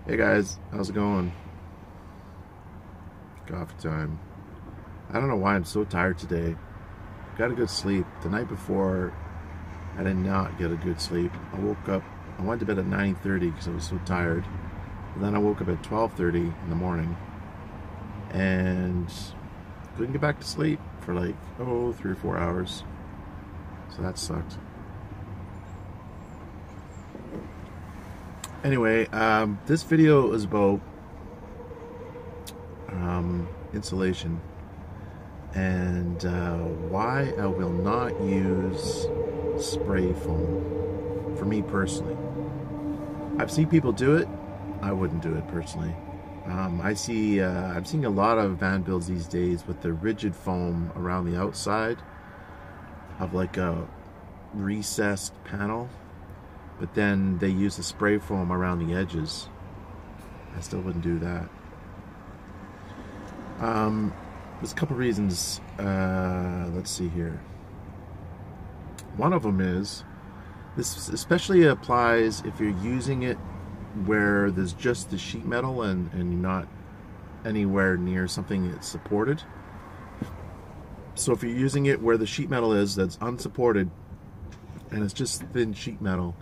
Hey guys, how's it going? Coffee time. I don't know why I'm so tired today. Got a good sleep. The night before, I did not get a good sleep. I woke up, I went to bed at 9:30 because I was so tired. And then I woke up at 12:30 in the morning and couldn't get back to sleep for like, 3 or 4 hours. So that sucked. Anyway, this video is about insulation and why I will not use spray foam for me personally. I've seen people do it. I wouldn't do it personally. I'm seeing a lot of van builds these days with the rigid foam around the outside of like a recessed panel, but then they use the spray foam around the edges. I still wouldn't do that. There's a couple reasons. Let's see here. One of them is, this especially applies if you're using it where there's just the sheet metal and you're not anywhere near something that's supported. So if you're using it where the sheet metal is that's unsupported and it's just thin sheet metal,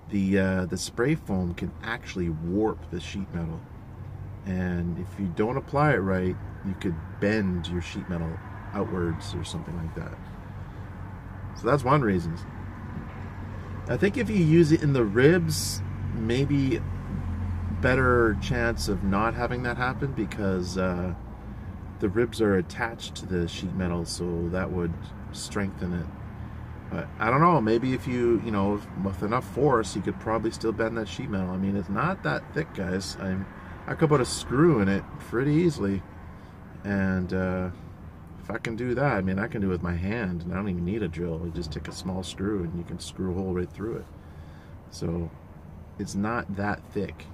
the spray foam can actually warp the sheet metal. And if you don't apply it right, you could bend your sheet metal outwards or something like that. So that's one reason. I think if you use it in the ribs, maybe better chance of not having that happen, because the ribs are attached to the sheet metal, so that would strengthen it. But I don't know, maybe if you know, with enough force, you could probably still bend that sheet metal. I mean, it's not that thick, guys. I could put a screw in it pretty easily, and if I can do that, I mean, I can do it with my hand, and I don't even need a drill. You just take a small screw and you can screw a hole right through it. So it's not that thick.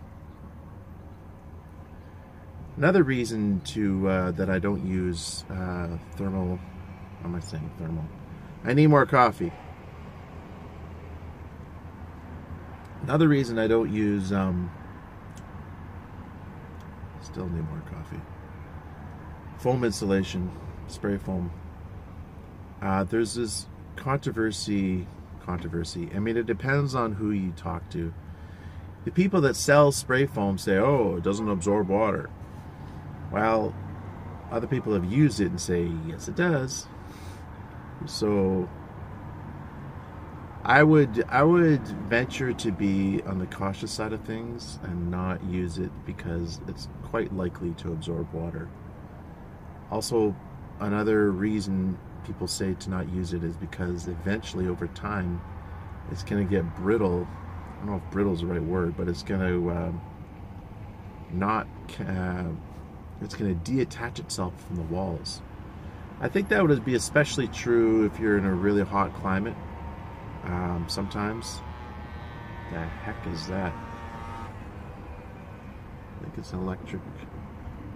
Another reason to that I don't use thermal. What am I saying? Thermal. I need more coffee. Another reason I don't use still need more coffee. Foam insulation, spray foam. There's this controversy. I mean, it depends on who you talk to. The people that sell spray foam say, oh, it doesn't absorb water. Well, other people have used it and say, yes, it does. So I would venture to be on the cautious side of things and not use it, because it's quite likely to absorb water. Also, another reason people say to not use it is because eventually, over time, it's going to get brittle. I don't know if brittle is the right word, but it's going to it's going to detach itself from the walls. I think that would be especially true if you're in a really hot climate. Sometimes. The heck is that? I think it's electric.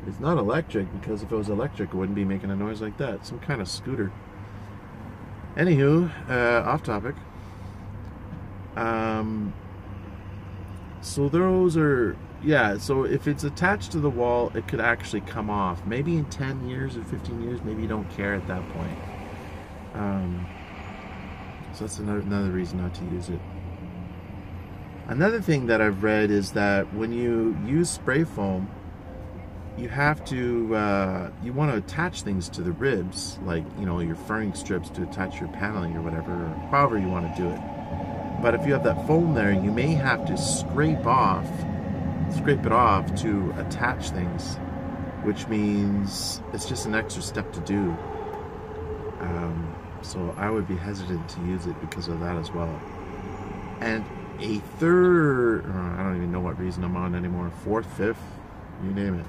It's not electric, because if it was electric, it wouldn't be making a noise like that. Some kind of scooter. Anywho, off topic. So those are, yeah, so if it's attached to the wall, it could actually come off. Maybe in 10 years or 15 years, maybe you don't care at that point. So that's another reason not to use it. Another thing that I've read is that when you use spray foam, you have to, you want to attach things to the ribs, like, your furring strips to attach your paneling or whatever, or however you want to do it. But if you have that foam there, you may have to scrape it off to attach things, which means it's just an extra step to do. So I would be hesitant to use it because of that as well. And a third, I don't even know what reason I'm on anymore, fourth, fifth, you name it.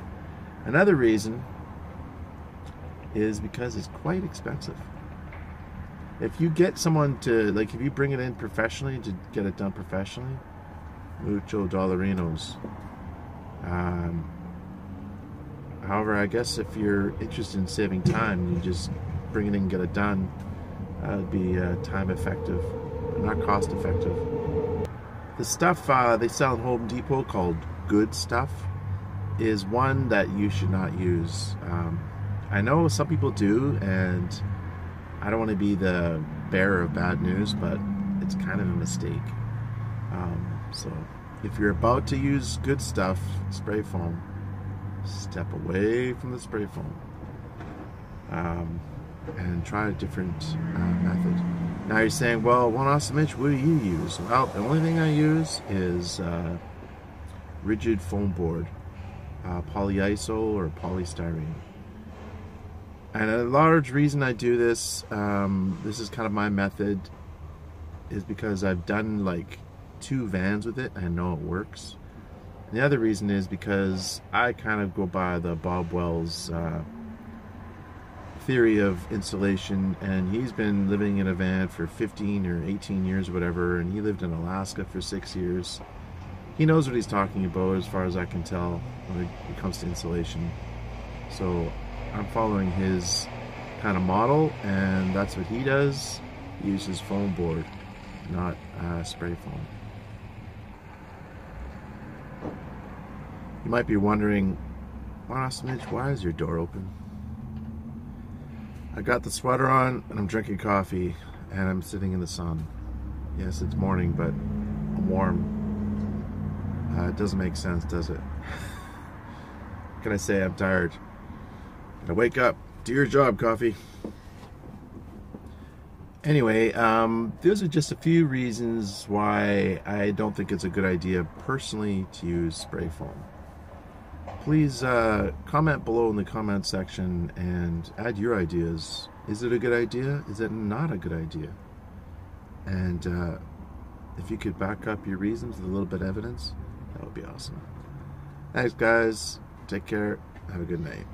Another reason is because it's quite expensive. If you get someone to, like, if you bring it in professionally, to get it done professionally, mucho dollarinos. However, I guess if you're interested in saving time, you just bring it in and get it done. It'd be time effective, not cost effective. The stuff they sell at Home Depot called good stuff is one that you should not use. I know some people do, and I don't want to be the bearer of bad news, but it's kind of a mistake. So if you're about to use good stuff, spray foam, step away from the spray foam and try a different method. Now you're saying, well, One Awesome Mitch, what do you use? Well, the only thing I use is rigid foam board, polyiso or polystyrene. And a large reason I do this, this is kind of my method, is because I've done like 2 vans with it. I know it works. And the other reason is because I kind of go by the Bob Wells theory of insulation, and he's been living in a van for 15 or 18 years or whatever, and he lived in Alaska for 6 years. He knows what he's talking about as far as I can tell when it comes to insulation. So I'm following his kind of model, and that's what he does. He uses foam board, not spray foam. You might be wondering, One Awesome Mitch, why is your door open? I got the sweater on and I'm drinking coffee and I'm sitting in the sun. Yes, it's morning, but I'm warm. It doesn't make sense, does it? What can I say? I'm tired. Gotta wake up. Do your job, coffee. Anyway, those are just a few reasons why I don't think it's a good idea personally to use spray foam. Please comment below in the comment section and add your ideas. Is it a good idea? Is it not a good idea? And if you could back up your reasons with a little bit of evidence, that would be awesome. Thanks, guys. Take care. Have a good night.